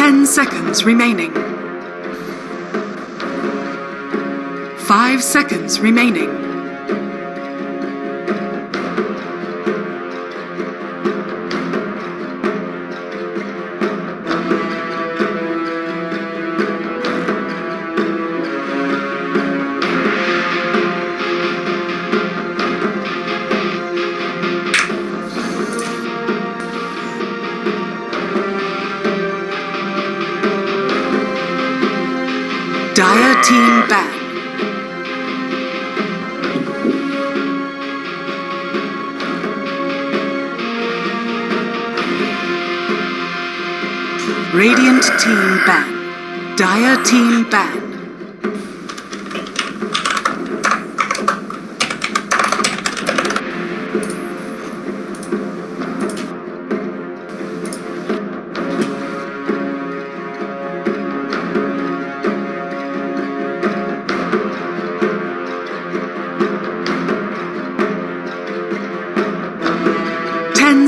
10 seconds remaining. 5 seconds remaining. Dire team ban. Radiant team ban. Dire team ban.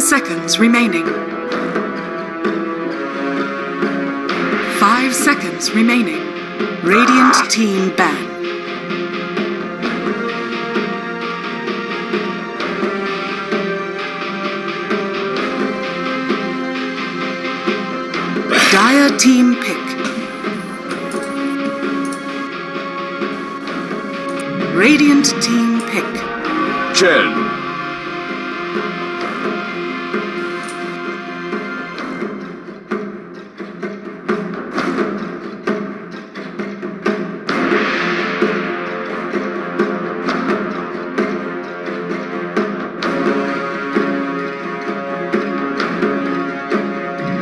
Seconds remaining. 5 seconds remaining. Radiant team ban. Dire team pick. Radiant team pick. Chen.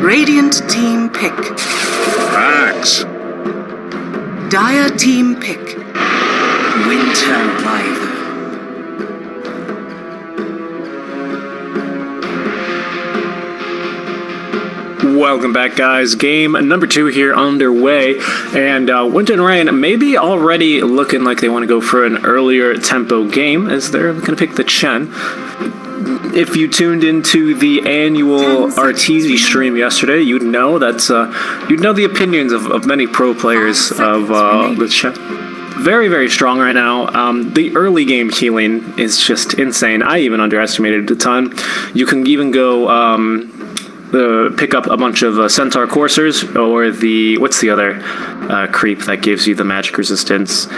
Radiant team pick. Axe. Dire team pick. Winter Wyvern. Welcome back, guys. Game number 2 here underway, and Wind and Rain maybe already looking like they want to go for an earlier tempo game as they're going to pick the Chen. If you tuned into the annual RTZ stream yesterday, you'd know that you'd know the opinions of many pro players of the Chen. Very, very strong right now. The early game healing is just insane. I even underestimated it a ton. You can even go pick up a bunch of Centaur Coursers, or the what's the other creep that gives you the magic resistance?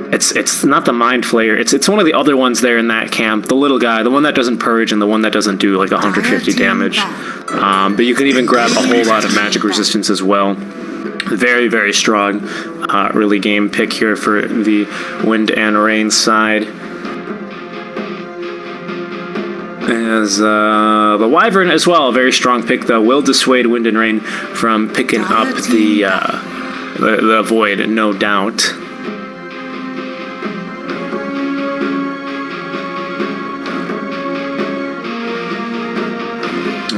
It's not the Mind Flayer. It's one of the other ones there in that camp. The little guy, the one that doesn't purge, and the one that doesn't do like 150 damage. But you can even grab a whole lot of magic resistance as well. Very, very strong early game pick here for the Wind and Rain side. As the Wyvern as well, a very strong pick though, will dissuade Wind and Rain from picking up the Void, no doubt.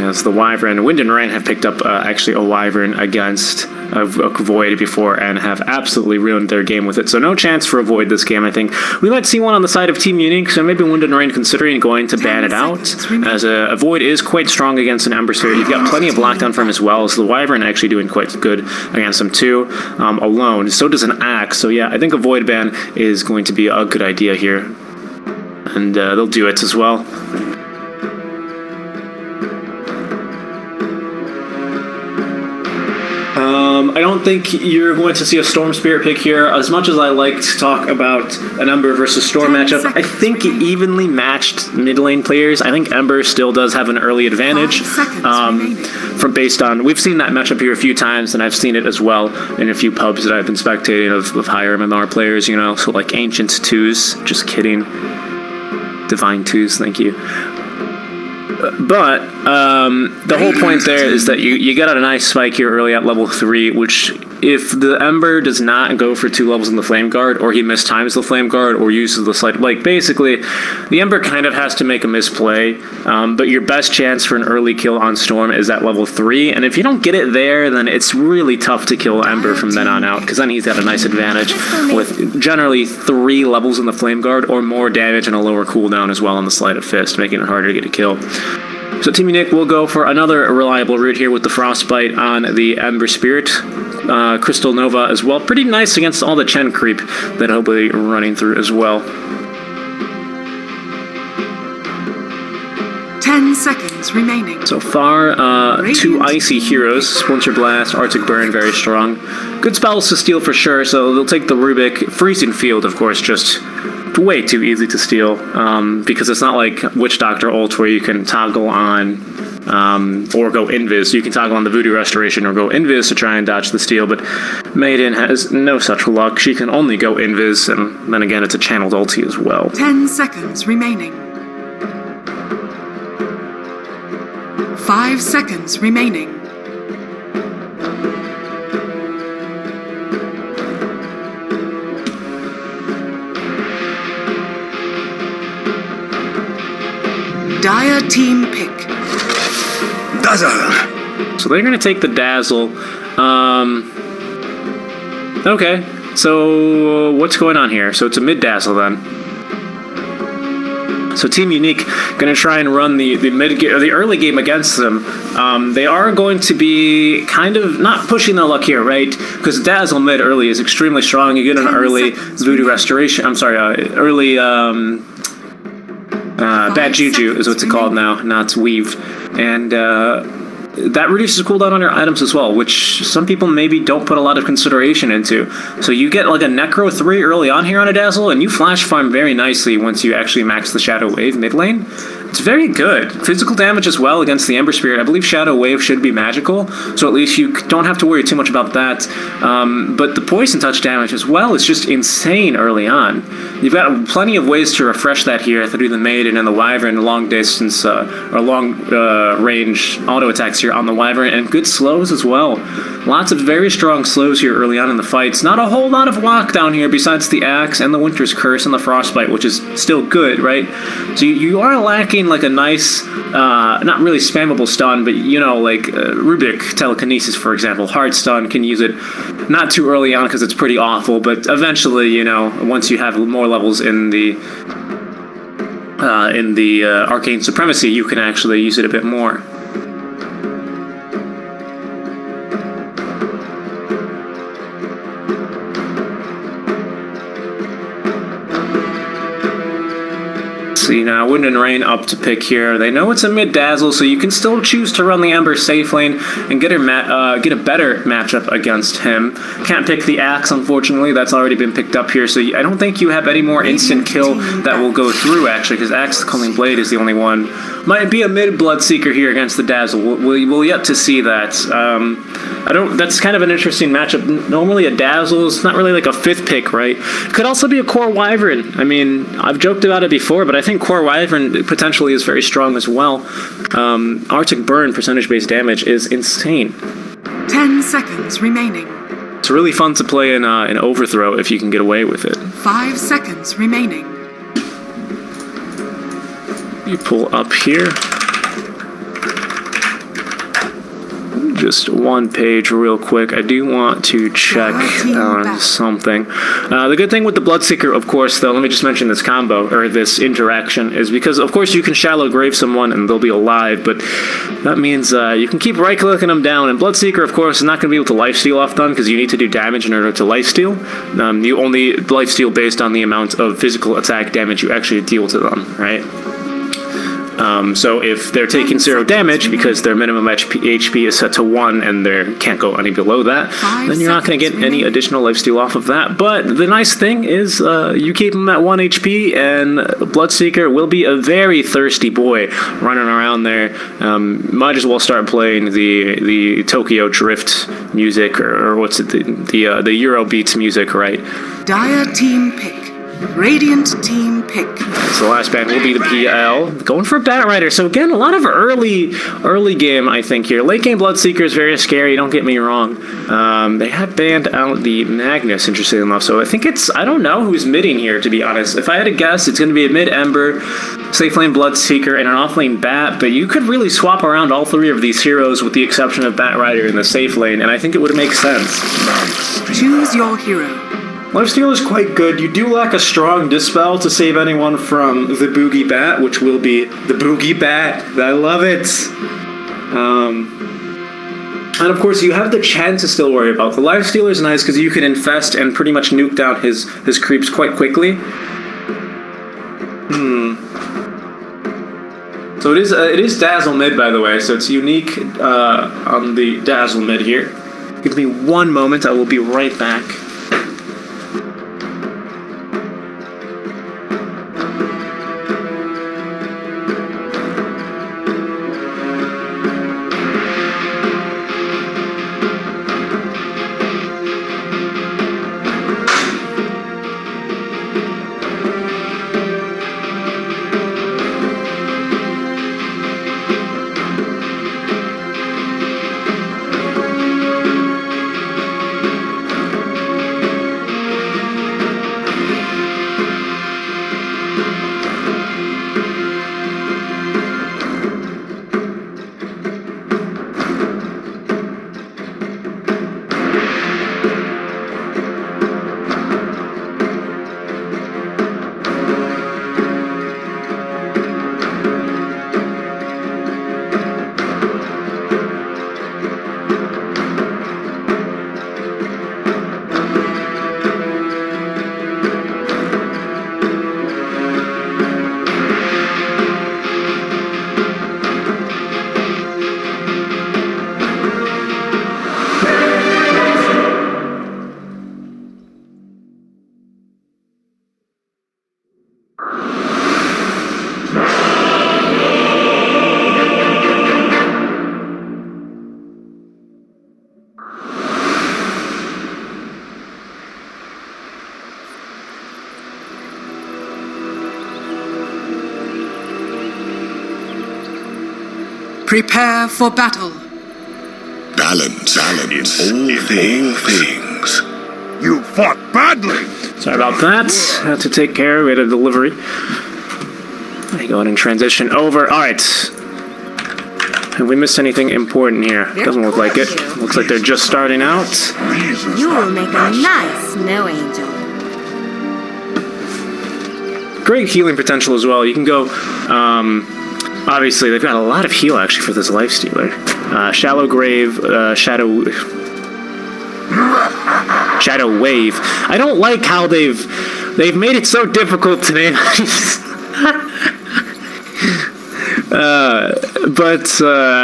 As the Wyvern, Wind and Rain have picked up actually a Wyvern against a Void before and have absolutely ruined their game with it. So no chance for a Void this game, I think. We might see one on the side of Team Unique, so maybe Wind and Rain considering going to ban it out, as a Void is quite strong against an Ember Sphere. You've got plenty of lockdown for him as well, so the Wyvern actually doing quite good against him too, alone. So does an Axe, so yeah, I think a Void ban is going to be a good idea here. And they'll do it as well. I don't think you're going to see a Storm Spirit pick here. As much as I like to talk about an Ember versus Storm matchup, I think evenly matched mid lane players. I think Ember still does have an early advantage. Based on, we've seen that matchup here a few times, and I've seen it as well in a few pubs that I've been spectating of higher MMR players, you know, so like Ancient 2s, just kidding. Divine 2s, thank you. But the whole point there is that you get a nice spike here early at level 3, which if the Ember does not go for 2 levels in the Flame Guard, or he mistimes the Flame Guard, or uses the slight, like basically, the Ember kind of has to make a misplay, but your best chance for an early kill on Storm is at level 3, and if you don't get it there, then it's really tough to kill Ember from then on out, because then he's got a nice advantage with generally 3 levels in the Flame Guard, or more damage and a lower cooldown as well on the Sleight of Fist, making it harder to get a kill. So Team Unique will go for another reliable route here with the Frostbite on the Ember Spirit. Crystal Nova as well. Pretty nice against all the Chen creep that he'll be running through as well. 10 seconds remaining. So far, two icy heroes. Splinter Blast, Arctic Burn, very strong. Good spells to steal for sure, so they'll take the Rubick. Freezing Field, of course, just way too easy to steal, because it's not like Witch Doctor ult where you can toggle on or go invis. You can toggle on the Voodoo Restoration or go invis to try and dodge the steal, but Maiden has no such luck. She can only go invis, and then again, it's a channeled ulti as well. 10 seconds remaining. 5 seconds remaining. Dire team pick. Dazzle. So they're going to take the Dazzle. Okay, so what's going on here? So it's a mid-Dazzle then. So Team Unique going to try and run the early game against them. They are going to be kind of not pushing their luck here, right? Because Dazzle mid early is extremely strong. You get an early Voodoo Restoration. I'm sorry, early Bad Juju is what's it called now, not Weave. And that reduces cooldown on your items as well, which some people maybe don't put a lot of consideration into. So you get like a Necro 3 early on here on a Dazzle, and you flash farm very nicely once you actually max the Shadow Wave mid lane. It's very good. Physical damage as well against the Ember Spirit. I believe Shadow Wave should be magical, so at least you don't have to worry too much about that. But the Poison Touch damage as well is just insane early on. You've got plenty of ways to refresh that here through the Maiden and the Wyvern, long distance or long range auto attacks here on the Wyvern, and good slows as well. Lots of very strong slows here early on in the fights. Not a whole lot of lockdown here besides the Axe and the Winter's Curse and the Frostbite, which is still good, right? So you are lacking like a nice, not really spammable stun, but you know, like Rubick Telekinesis, for example. Hard stun, can use it not too early on because it's pretty awful, but eventually, you know, once you have more levels in the Arcane Supremacy, you can actually use it a bit more. See now, Wind and Rain up to pick here. They know it's a mid Dazzle, so you can still choose to run the Ember safe lane and get a better matchup against him. Can't pick the Axe, unfortunately. That's already been picked up here, so I don't think you have any more instant kill that will go through, actually, because Axe Culling Blade is the only one. Might be a mid Bloodseeker here against the Dazzle. We'll yet to see that. That's kind of an interesting matchup. Normally a Dazzle is not really like a fifth pick, right? Could also be a Core Wyvern. I mean, I've joked about it before, but I think Core Wyvern potentially is very strong as well. Arctic Burn percentage-based damage is insane. 10 seconds remaining. It's really fun to play in Overthrow if you can get away with it. 5 seconds remaining. You pull up here. Just one page real quick. I do want to check on something. The good thing with the Bloodseeker, of course, though, let me just mention this combo, or this interaction, is because, of course, you can Shallow Grave someone and they'll be alive, but that means you can keep right-clicking them down, and Bloodseeker, of course, is not going to be able to lifesteal off them because you need to do damage in order to lifesteal. You only lifesteal based on the amount of physical attack damage you actually deal to them, right? So if they're taking 0 damage because their minimum HP is set to 1 and they can't go any below that, then you're not going to get any additional lifesteal off of that. But the nice thing is you keep them at 1 HP and Bloodseeker will be a very thirsty boy running around there. Might as well start playing the Tokyo Drift music or what's it, the Euro Beats music, right? Dire team pick. Radiant team pick. So the last ban will be the PL. Going for Batrider. So again, a lot of early game, I think, here. Late game Bloodseeker is very scary, don't get me wrong. They have banned out the Magnus, interestingly enough. So I think I don't know who's midding here, to be honest. If I had to guess, it's going to be a mid Ember, safe lane Bloodseeker, and an off lane Bat. But you could really swap around all 3 of these heroes with the exception of Batrider in the safe lane, and I think it would make sense. Choose your hero. Lifestealer is quite good. You do lack a strong Dispel to save anyone from the Buugi Bat, which will be the Buugi Bat. I love it. And of course, you have the Chen to still worry about. The Lifestealer is nice because you can infest and pretty much nuke down his creeps quite quickly. So it is Dazzle mid, by the way, so it's unique on the Dazzle mid here. Give me one moment, I will be right back. Prepare for battle. Balance in all things. You fought badly. Sorry about that. Had to take care. We had a delivery. Let me go ahead and transition over. All right. Have we missed anything important here? Doesn't look like it. Looks like they're just starting out. You will make a nice snow angel. Great healing potential as well. You can go, obviously they've got a lot of heal actually for this Lifestealer. Shallow Grave, Shadow Wave. I don't like how they've made it so difficult to name.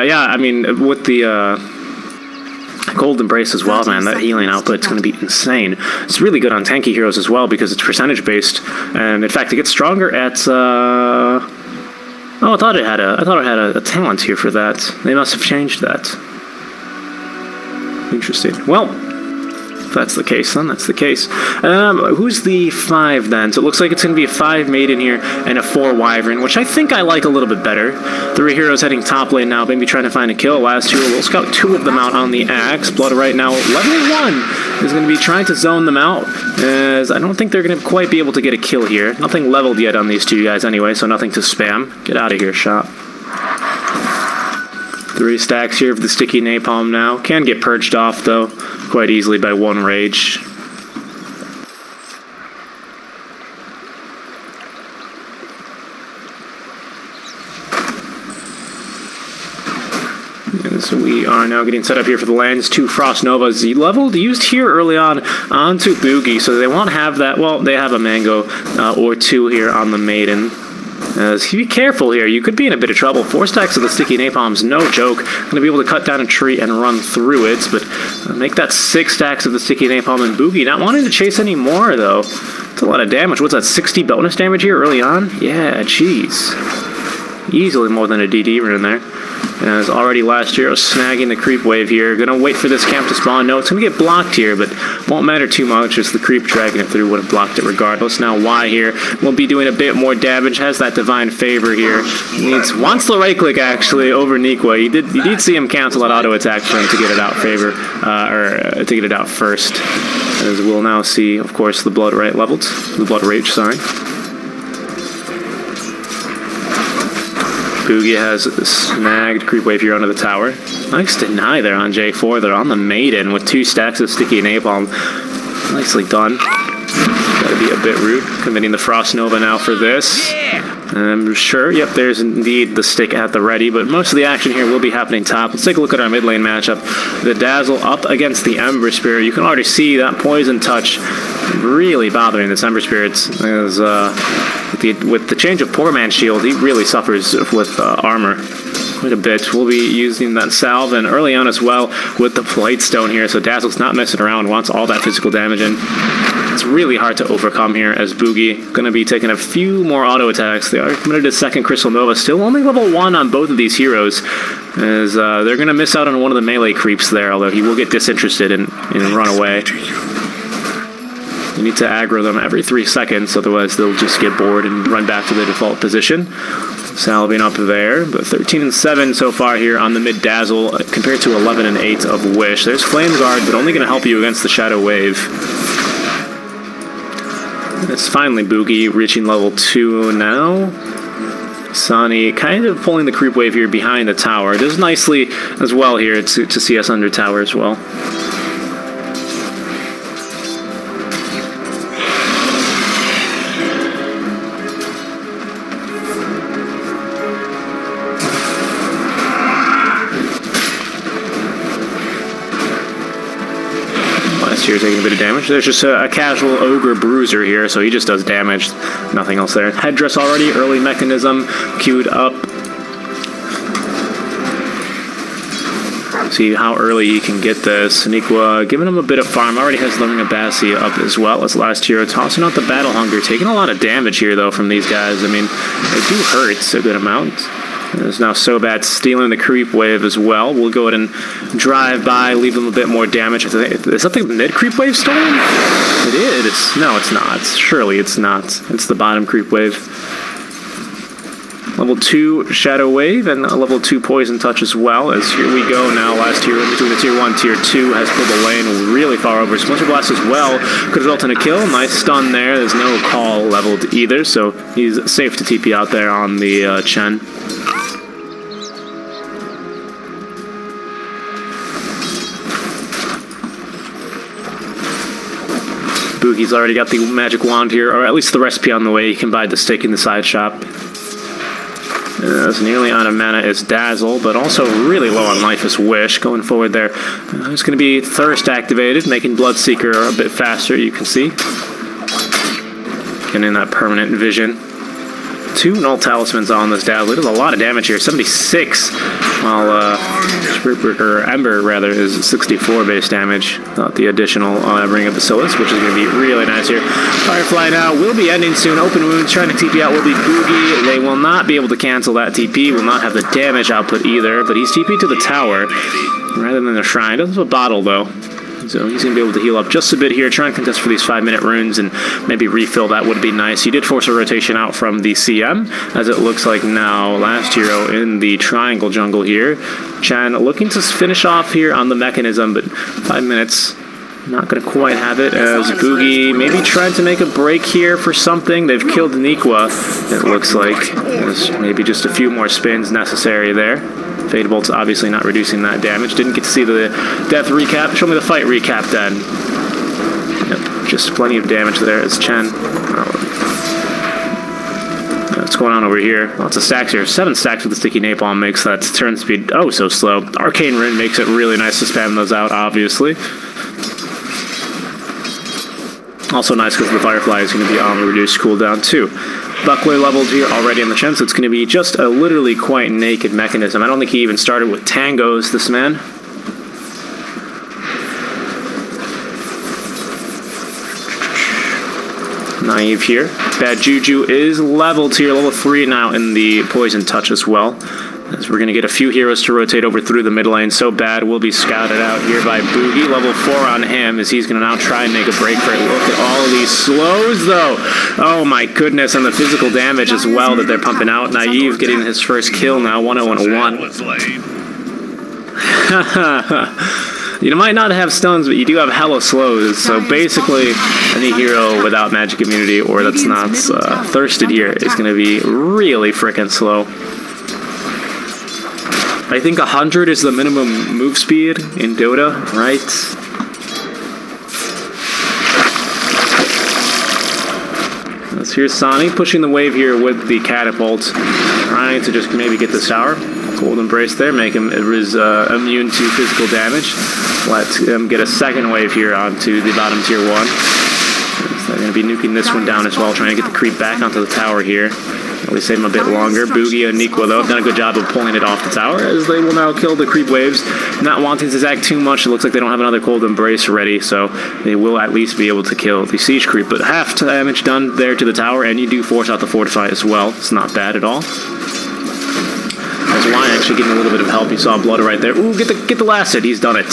Yeah, I mean, with the Cold Embrace as well, man, that healing output's going to be insane. It's really good on tanky heroes as well because it's percentage based, and in fact, it gets stronger at. Oh, I thought it had a talent here for that. They must have changed that. Interesting. Well, if that's the case, then that's the case. Who's the 5 then? So it looks like it's going to be a 5 Maiden here and a 4 Wyvern, which I think I like a little bit better. 3 heroes heading top lane now, maybe trying to find a kill. Lasthero will scout 2 of them out on the axe. Blood right now, level 1 is going to be trying to zone them out, as I don't think they're going to quite be able to get a kill here. Nothing leveled yet on these 2 guys anyway, so nothing to spam. Get out of here, shop. 3 stacks here of the sticky napalm now. Can get purged off, though, quite easily by 1 rage. And so we are now getting set up here for the lands. 2 Frost Novas leveled, used here early on onto Buugi, so they won't have that. Well, they have a mango or 2 here on the Maiden. So be careful here. You could be in a bit of trouble. 4 stacks of the sticky napalm's no joke. Going to be able to cut down a tree and run through it, but make that 6 stacks of the sticky napalm and Buugi. Not wanting to chase any more, though. It's a lot of damage. What's that, 60 bonus damage here early on? Yeah, jeez. Easily more than a DD rune there. As already Lasthero snagging the creep wave here. Gonna wait for this camp to spawn. No, it's gonna get blocked here, but won't matter too much. Just the creep dragging it through would have blocked it regardless. Now Y here will be doing a bit more damage. Has that divine favor here. Wants the right click actually over Niqua. You did see him cancel that auto attack for him to get it out favor, to get it out first. As we'll now see, of course, the blood rage leveled. The blood rage, sorry. Buugi has snagged creep wave here onto the tower. Nice deny there on J4. They're on the Maiden with 2 stacks of sticky napalm. Nicely done. could be a bit rude. Committing the Frost Nova now for this. Sure, yep, there's indeed the stick at the ready, but most of the action here will be happening top. Let's take a look at our mid lane matchup. The Dazzle up against the Ember Spirit. You can already see that poison touch really bothering this Ember Spirit. As, with the change of Poor Man's Shield, he really suffers with armor quite a bit. We'll be using that salve, and early on as well with the Blight Stone here, so Dazzle's not messing around, wants all that physical damage in. It's really hard to overcome here as Buugi going to be taking a few more auto attacks. They are committed to second Crystal Nova, still only level 1 on both of these heroes, as they're going to miss out on one of the melee creeps there, although he will get disinterested and run away. You need to aggro them every 3 seconds, otherwise they'll just get bored and run back to their default position. Salving up there, but 13 and 7 so far here on the mid Dazzle compared to 11 and 8 of Wish. There's Flame Guard, but only going to help you against the Shadow Wave. It's finally Buugi reaching level 2 now. ksani kind of pulling the creep wave here behind the tower. Does nicely as well here to see us under tower as well. Here taking a bit of damage. There's just a casual Ogre Bruiser here, so he just does damage. Nothing else there. Headdress already, early mechanism queued up. See how early he can get this. Niqua giving him a bit of farm. Already has Learning of Bassi up as well as Lasthero. Tossing out the Battle Hunger. Taking a lot of damage here, though, from these guys. I mean, they do hurt a good amount. There's now so bad stealing the creep wave as well. We'll go ahead and drive by, leave them a bit more damage. Is that the mid creep wave storm? It is. No, it's not. Surely it's not. It's the bottom creep wave. Level 2 Shadow Wave and a level 2 Poison Touch as well. As here we go now. Last hero between the tier 1 tier 2 has pulled the lane really far over. Splinter Blast as well could result in a kill. Nice stun there. There's no call leveled either, so he's safe to TP out there on the Chen. Buugi's already got the magic wand here, or at least the recipe on the way. He can buy the stick in the side shop. As nearly out of mana is Dazzle, but also really low on life is Wish. Going forward there, it's going to be Thirst activated, making Bloodseeker a bit faster, you can see. Getting that permanent vision. 2 null talismans on this Dazzle. It does a lot of damage here, 76, while Ember rather is 64 base damage. Not the additional Ring of Bacillus, which is going to be really nice here. Firefly now will be ending soon. Open Wounds trying to TP out will be Buugi. They will not be able to cancel that TP. Will not have the damage output either, but he's TP to the tower rather than the shrine. Doesn't have a bottle though. So he's going to be able to heal up just a bit here, try and contest for these 5-minute runes and maybe refill. That would be nice. He did force a rotation out from the CM, as it looks like now. Last hero in the triangle jungle here. Chen looking to finish off here on the mechanism, but 5 minutes, not going to quite have it, as Buugi maybe tried to make a break here for something. They've killed Niqua, it looks like. There's maybe just a few more spins necessary there. Fade Bolt's obviously not reducing that damage. Didn't get to see the death recap. Show me the fight recap then. Yep, just plenty of damage there as Chen. What's going on over here? Lots of stacks here. 7 stacks with the sticky napalm makes that turn speed oh so slow. Arcane Rune makes it really nice to spam those out, obviously. Also nice because the Firefly is going to be on the reduced cooldown too. Buckler leveled here already on the Chen, so it's going to be just a literally quite naked mechanism. I don't think he even started with tangos, this man. Naive here. Bad Juju is leveled here, level 3 now in the Poison Touch as well. As we're going to get a few heroes to rotate over through the mid lane. So bad will be scouted out here by Buugi. Level 4 on him as he's going to now try and make a break for it. Look at all of these slows, though. Oh, my goodness. And the physical damage as well that they're pumping out. Naive getting his first kill now. 1-0-1. You might not have stuns, but you do have hella slows. So basically, any hero without magic immunity or that's not thirsted here is going to be really freaking slow. I think 100 is the minimum move speed in Dota, right? Here's Sani pushing the wave here with the catapult, trying to just maybe get this tower. Cold Embrace there, make him immune to physical damage. Let him get a second wave here onto the bottom tier 1. So they're going to be nuking this one down as well, trying to get the creep back onto the tower here. At least save him a bit longer. Buugi and Niqua, though, have done a good job of pulling it off the tower, as they will now kill the creep waves. Not wanting to attack too much, it looks like they don't have another Cold Embrace ready, so they will at least be able to kill the siege creep. But half damage done there to the tower, and you do force out the fortify as well. It's not bad at all. As Lion actually getting a little bit of help. You saw blood right there. Ooh, get the last hit. He's done it.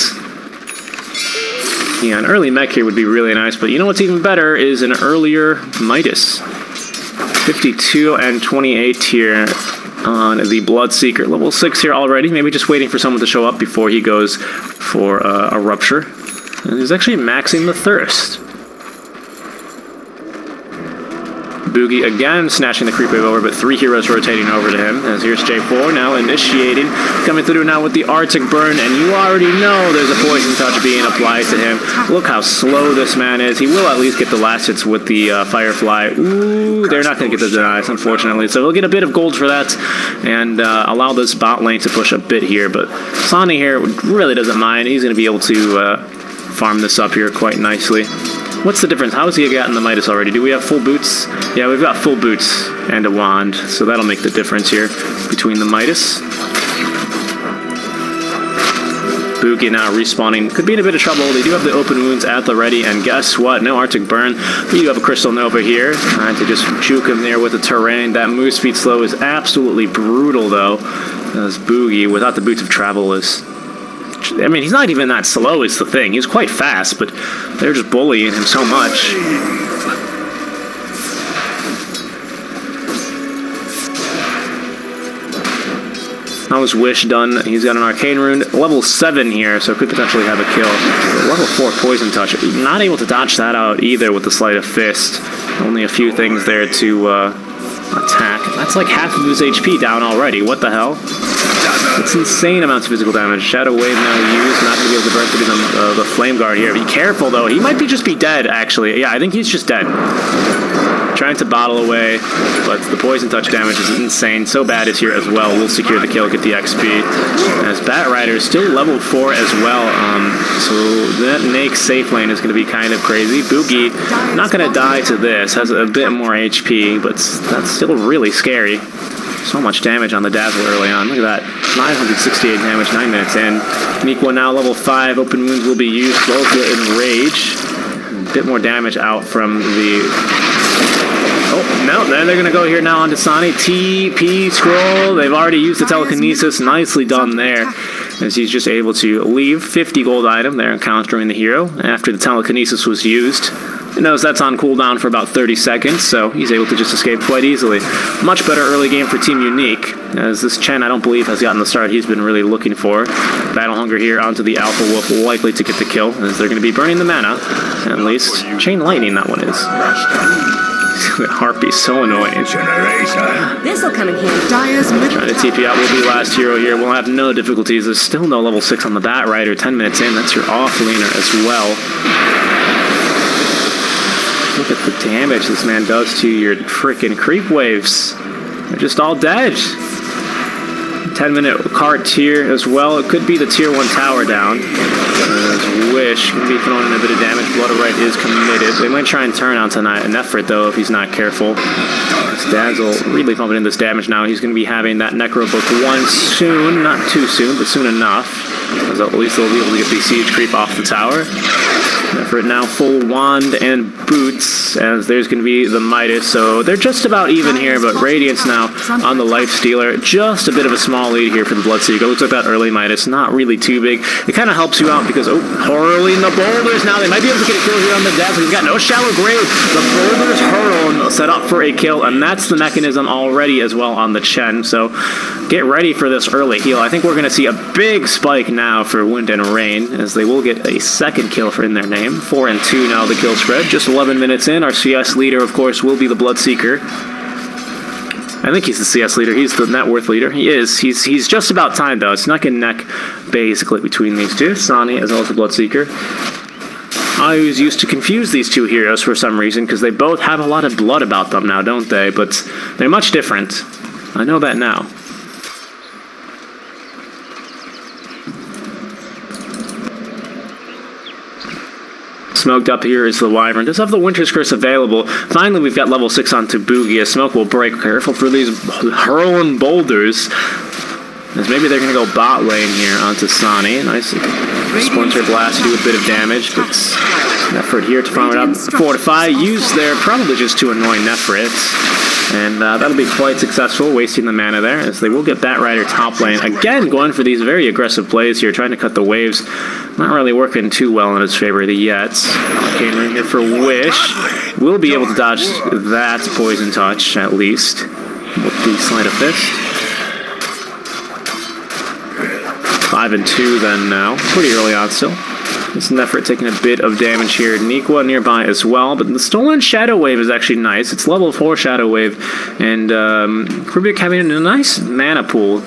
Yeah, an early mech here would be really nice, but you know what's even better is an earlier Midas. 52 and 28 here on the Bloodseeker. Level 6 here already. Maybe just waiting for someone to show up before he goes for a rupture. And he's actually maxing the thirst. Buugi again snatching the creep wave over, but 3 heroes rotating over to him. As here's J4 now initiating, coming through now with the Arctic Burn, and you already know there's a poison touch being applied to him. Look how slow this man is. He will at least get the last hits with the Firefly. Ooh, they're not going to get the denies, unfortunately. So he'll get a bit of gold for that and allow this bot lane to push a bit here. But Sani here really doesn't mind. He's going to be able to farm this up here quite nicely. What's the difference? How has he gotten the Midas already? Do we have full boots? Yeah, we've got full boots and a wand, so that'll make the difference here between the Midas. Buugi now respawning. Could be in a bit of trouble. They do have the open wounds at the ready, and guess what? No Arctic Burn. But you have a Crystal Nova here, trying to just juke him there with the terrain. That move speed slow is absolutely brutal, though, as Buugi, without the boots of travel, is... I mean, he's not even that slow is the thing. He's quite fast, but they're just bullying him so much. Now his wish done. He's got an Arcane Rune. Level 7 here, so could potentially have a kill. Level 4 Poison Touch. Not able to dodge that out either with the Sleight of Fist. Only a few things there to attack. That's like half of his HP down already. What the hell? It's insane amounts of physical damage. Shadow Wave now used. Not going to be able to burn through the Flame Guard here. Be careful, though. He might just be dead, actually. Yeah, I think he's just dead. Trying to bottle away, but the Poison Touch damage is insane. So bad is here as well. We'll secure the kill, get the XP. As Batrider is still level 4 as well. So that Nake's safe lane is going to be kind of crazy. Buugi not going to die to this. Has a bit more HP, but that's still really scary. So much damage on the Dazzle early on. Look at that. 968 damage, 9 minutes in. Niqua now level 5. Open wounds will be used. Both in Rage. A bit more damage out from the... Oh, no, then they're going to go here now onto Sani. TP scroll. They've already used the telekinesis. Nicely done there, as he's just able to leave 50 gold item there, encountering the hero after the telekinesis was used. He knows that's on cooldown for about 30 seconds, so he's able to just escape quite easily. Much better early game for Team Unique, as this Chen, I don't believe, has gotten the start he's been really looking for. Battle Hunger here onto the Alpha Wolf, likely to get the kill, as they're going to be burning the mana, at least. Chain Lightning, that one is. The Harpy's so annoying. This'll come in handy. Trying to TP out will be last hero here. We'll have no difficulties. There's still no level 6 on the Batrider. 10 minutes in, that's your offlaner as well. Look at the damage this man does to your freaking creep waves. They're just all dead. 10-minute cart tier as well. It could be the tier 1 tower down. Wish can be throwing in a bit of damage. Bloodseeker is committed. They might try and turn on tonight a nefrit though if he's not careful. Dazzle really pumping in this damage now. He's going to be having that Necro Book 1 soon. Not too soon, but soon enough. As at least they'll be able to get the siege creep off the tower. Nefrit now full wand and boots, as there's going to be the Midas. So they're just about even here, but Radiance now on the Lifestealer. Just a bit of a small lead here for the Bloodseeker. Looks like that early Midas, not really too big. It kind of helps you out because, hurling the boulders now. They might be able to get a kill here on the Dazzle. He's got no shallow grave. The boulders hurl set up for a kill, and that's the mechanism already as well on the Chen. So get ready for this early heal. I think we're going to see a big spike now for Wind and Rain, as they will get a second kill for in their name. 4 and 2 now the kill spread. Just 11 minutes in. Our CS leader, of course, will be the Bloodseeker. I think he's the CS leader. He's the net worth leader. He is. He's just about time, though. It's neck and neck, basically, between these two. Sani as well as the Bloodseeker. I always used to confuse these two heroes for some reason, because they both have a lot of blood about them now, don't they? But they're much different. I know that now. Smoked up here is the Wyvern. Does have the Winter's Curse available. Finally, we've got level 6 onto Buugi. A smoke will break. Careful for these hurling boulders. As maybe they're going to go bot lane here onto ksani. Nice Splinter Blast to do a bit of damage. But nefrit here to farm it up. Fortify. Used there probably just to annoy nefrit. And that'll be quite successful, wasting the mana there, as they will get Batrider top lane. Again, going for these very aggressive plays here, trying to cut the waves. Not really working too well in his favor yet. Arcane Ring here for Wish. Will be able to dodge that Poison Touch, at least, with the Sleight of Fist. 5 and 2 then now. Pretty early on still. This nefrit taking a bit of damage here. Niqua nearby as well, but the stolen Shadow Wave is actually nice. It's level 4 Shadow Wave, and Rubick having a nice mana pool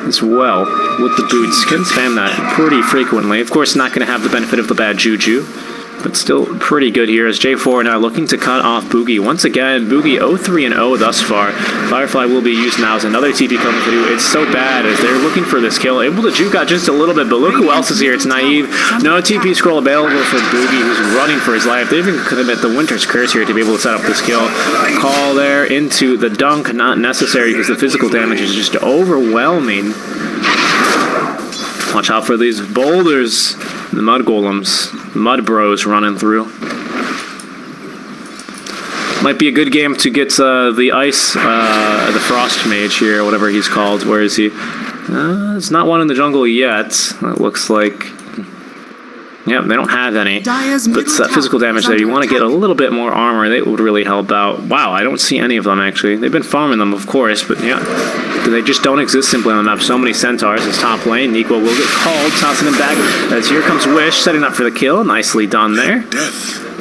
as well with the boots. Can spam that pretty frequently. Of course, not going to have the benefit of the bad juju, but still pretty good here as J4 now looking to cut off Buugi. Once again, Buugi 0-3 and 0 thus far. Firefly will be used now as another TP coming through. It's so bad as they're looking for this kill. Able to juke out just a little bit, but look who else is here. It's Naive. No TP scroll available for Buugi, who's running for his life. They even could commit the Winter's Curse here to be able to set up this kill. Call there into the dunk, not necessary because the physical damage is just overwhelming. Watch out for these boulders. The mud golems, mud bros running through. Might be a good game to get the ice, the frost mage here, whatever he's called. Where is he? It's not one in the jungle yet. It looks like. Yep, they don't have any. But physical damage there. You want to get a little bit more armor. They would really help out. Wow, I don't see any of them actually. They've been farming them, of course, but yeah. They just don't exist simply on the map. So many centaurs. It's top lane. Niqua will get called, tossing him back. As here comes Wish, setting up for the kill. Nicely done there.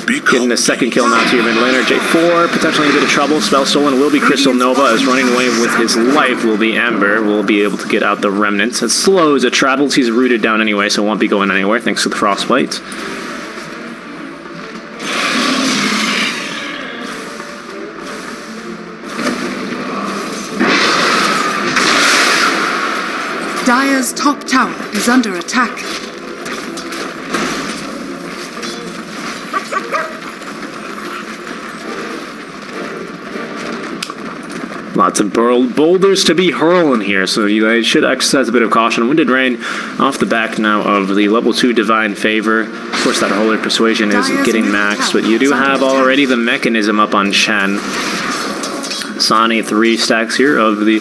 Getting the second kill now to your mid laner. J4, potentially in a bit of trouble. Spell stolen will be Crystal Nova, as running away with his life will be Ember. Will be able to get out the remnants. As slow as it travels, he's rooted down anyway, so won't be going anywhere thanks to the Frostbite. Dire's top tower is under attack. Lots of boulders to be hurling here, so you guys should exercise a bit of caution. Winded Rain off the back now of the level 2 Divine Favor. Of course, that Holy Persuasion is getting maxed, but you do have already the mechanism up on Chen. ksani 3 stacks here of the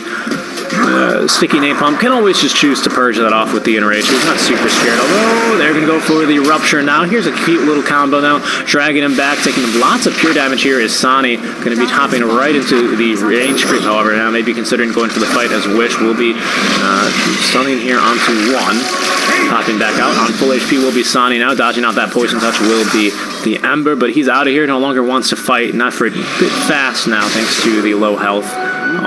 Sticky Napalm. Can always just choose to purge that off with the Enrage. He's not super scared, although they're going to go for the Rupture now. Here's a cute little combo now, dragging him back, taking lots of pure damage here is ksani. Going to be hopping right into the range creep, however, now maybe considering going for the fight as Wish will be stunning here onto 1. Popping back out on full HP will be ksani now. Dodging out that Poison Touch will be the Ember, but he's out of here, no longer wants to fight. Nefrit a bit fast now thanks to the low health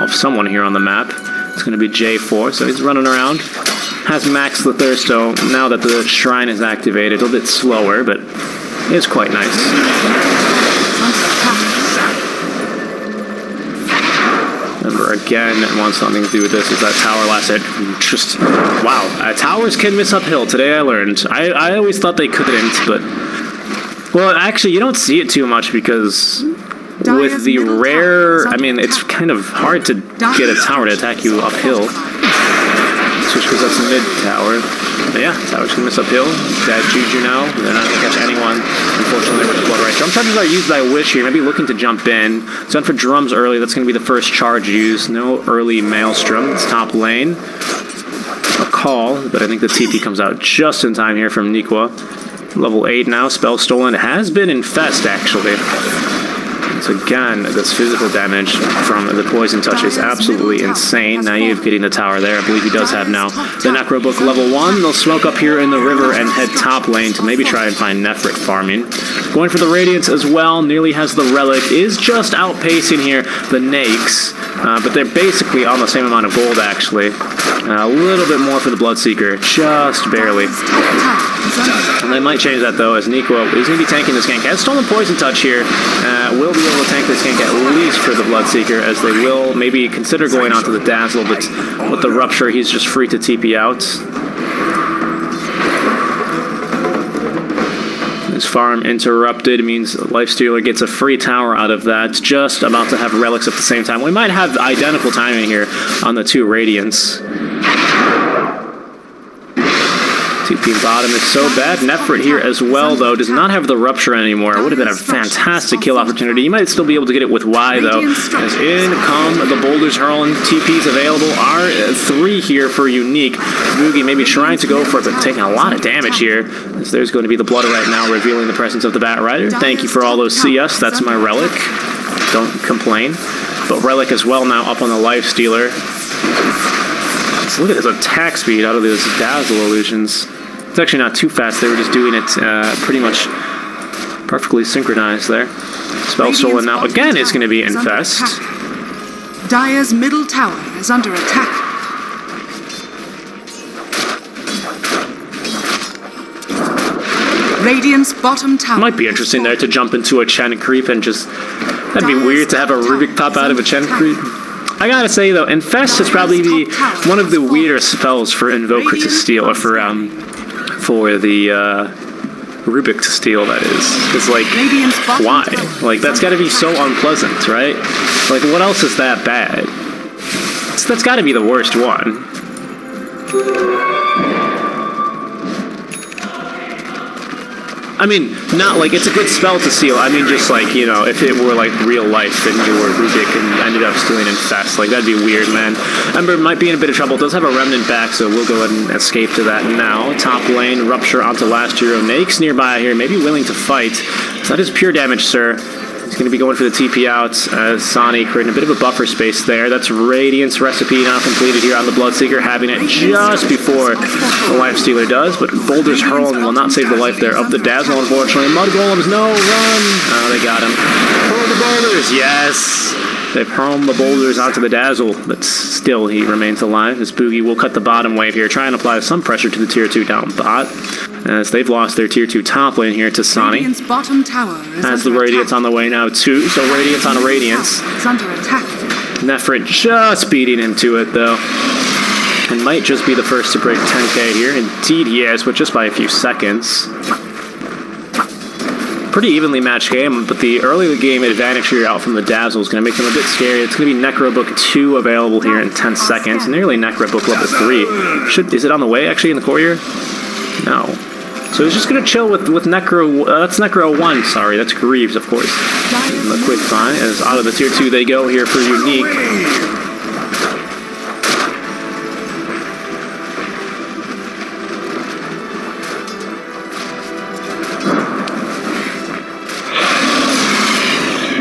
of someone here on the map. It's going to be J4, so he's running around. Has maxed the Thirst, so now that the Shrine is activated, a little bit slower, but it's quite nice. Ember again wants something to do with this. Is that tower last hit? Just, wow. Towers can miss uphill. Today I learned. I always thought they couldn't, but... Well, actually, you don't see it too much because... With the rare, I mean, it's kind of hard to get a tower to attack you uphill. Just because that's a mid tower. But yeah, towers can miss uphill. Bad juju now. They're not going to catch anyone, unfortunately, with the Blood Right. Drum charges are used by Wish here. Maybe looking to jump in. It's done for drums early. That's going to be the first charge used. No early Maelstrom. It's top lane. A call, but I think the TP comes out just in time here from Niqua. Level 8 now. Spell stolen. It has been infest, actually. So again, this physical damage from the Poison Touch is absolutely insane. Naive getting the tower there. I believe he does have now the Necro Book level 1. They'll smoke up here in the river and head top lane to maybe try and find Nefrit farming. Going for the Radiance as well. Nearly has the Relic. Is just outpacing here the Nakes. but they're basically on the same amount of gold, actually. A little bit more for the Bloodseeker, just barely. And they might change that, though, as Niqua is going to be tanking this gank. Has stolen Poison Touch here. Will be able to tank this gank at least for the Bloodseeker, as they will maybe consider going on to the Dazzle, but with the Rupture, he's just free to TP out. His farm interrupted means Lifestealer gets a free tower out of that. Just about to have relics at the same time. We might have identical timing here on the two Radiants. TP bottom is so bad. Nefrit here as well, though, does not have the Rupture anymore. It would have been a fantastic kill opportunity. You might still be able to get it with Y, though. As in come the Boulders hurling. TPs available are 3 here for Unique. Buugi maybe trying to go for it, but taking a lot of damage here. As there's going to be the Blood right now, revealing the presence of the Batrider. Thank you for all those CS. That's my Relic. Don't complain. But Relic as well now up on the Lifestealer. Let's look at his attack speed out of those Dazzle illusions. It's actually not too fast. They were just doing it pretty much perfectly synchronized there. Spell stolen now. Again, it's going to be Infest. Dire's middle tower is under attack. Radiant's bottom tower. Might be interesting there to jump into a Chen creep and just... That'd be weird to have a Rubick pop out of a Chen creep. I gotta say, though, Infest is probably one of the weirder spells for Invoker to steal, or for the Rubick to steal, that is. It's like, why? Like, that's gotta be so unpleasant, right? Like, what else is that bad? That's gotta be the worst one. I mean, not like it's a good spell to steal. I mean, just like, you know, if it were like real life and you were Rubick and ended up stealing Infest, like that'd be weird, man. Ember might be in a bit of trouble. Does have a Remnant back, so we'll go ahead and escape to that now. Top lane, Rupture onto Lasthero. Nake's nearby here, maybe willing to fight. So that is pure damage, sir. He's going to be going for the TP out as ksani creating a bit of a buffer space there. That's Radiant's recipe now completed here on the Bloodseeker, having it just before the Lifestealer does. But Boulder's hurling will not save the life there of the Dazzle, unfortunately. Mud Golems, no, run! Oh, they got him. Hurl the Boulders, yes! They've hurled the Boulders onto the Dazzle, but still he remains alive as Buugi will cut the bottom wave here, try and apply some pressure to the tier 2 down bot. As they've lost their tier 2 top lane here to ksani. Radiant's bottom tower is as the Radiant's on the way now too, so Radiant's on a Radiance. It's under attack. Nefrit just beating him to it though. And might just be the first to break 10k here. Indeed he is, but just by a few seconds. Pretty evenly matched game, but the early game advantage here out from the Dazzle is going to make them a bit scary. It's going to be Necro Book 2 available here in 10 seconds. Nearly Necro Book level 3. Is it on the way actually in the courier? No. So he's just going to chill with Necro. That's Necro 1, sorry. That's Greaves, of course. And the quick buy as out of the tier 2 they go here for Unique.